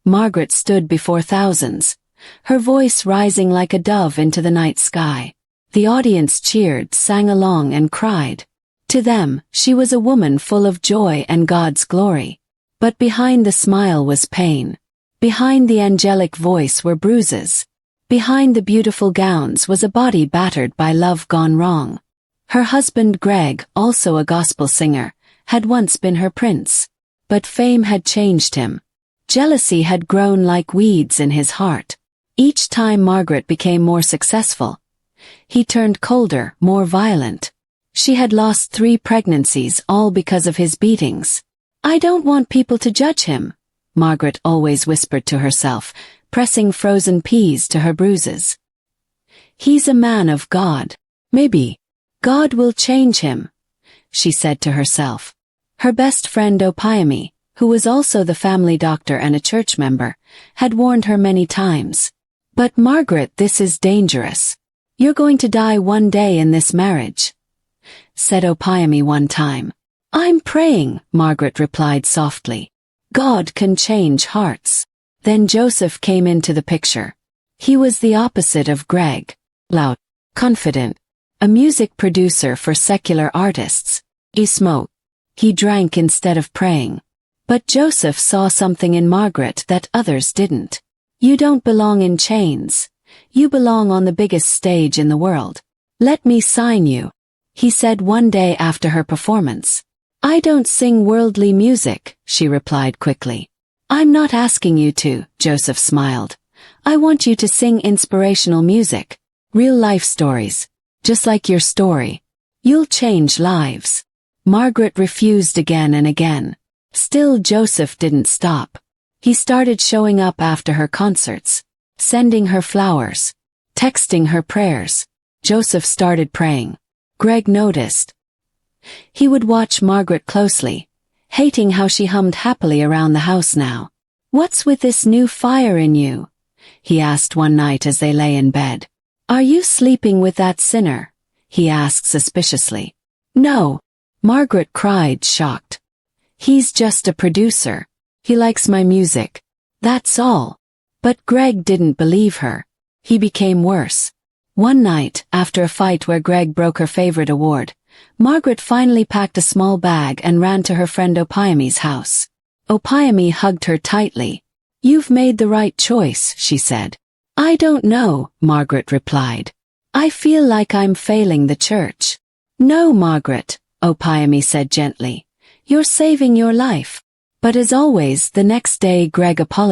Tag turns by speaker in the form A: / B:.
A: Margaret stood before thousands, her voice rising like a dove into the night sky. The audience cheered, sang along, and cried. To them, she was a woman full of joy and God's glory. But behind the smile was pain. Behind the angelic voice were bruises. Behind the beautiful gowns was a body battered by love gone wrong. Her husband Greg, also a gospel singer, had once been her prince. But fame had changed him. Jealousy had grown like weeds in his heart. Each time Margaret became more successful, he turned colder, more violent. She had lost 3 pregnancies, all because of his beatings. "I don't want people to judge him," Margaret always whispered to herself, pressing frozen peas to her bruises. "He's a man of God. Maybe God will change him," she said to herself. Her best friend Opiami, who was also the family doctor and a church member, had warned her many times. "But Margaret, this is dangerous. You're going to die one day in this marriage," said Opiami one time. "I'm praying," Margaret replied softly. "God can change hearts." Then Joseph came into the picture. He was the opposite of Greg. Loud, confident, a music producer for secular artists. He smoked. He drank instead of praying. But Joseph saw something in Margaret that others didn't. "You don't belong in chains. You belong on the biggest stage in the world. Let me sign you," he said one day after her performance. "I don't sing worldly music," she replied quickly. "I'm not asking you to," Joseph smiled. "I want you to sing inspirational music, real life stories, just like your story. You'll change lives." Margaret refused again and again. Still Joseph didn't stop. He started showing up after her concerts, sending her flowers, texting her prayers. Joseph started praying. Greg noticed. He would watch Margaret closely, hating how she hummed happily around the house now. "What's with this new fire in you?" he asked one night as they lay in bed. "Are you sleeping with that sinner?" he asked suspiciously. "No," Margaret cried, shocked. "He's just a producer. He likes my music. That's all." But Greg didn't believe her. He became worse. One night, after a fight where Greg broke her favorite award, Margaret finally packed a small bag and ran to her friend Opiami's house. Opiami hugged her tightly. "You've made the right choice," she said. "I don't know," Margaret replied. "I feel like I'm failing the church." "No, Margaret," Opiami said gently. "You're saving your life." But as always, the next day Greg apologized.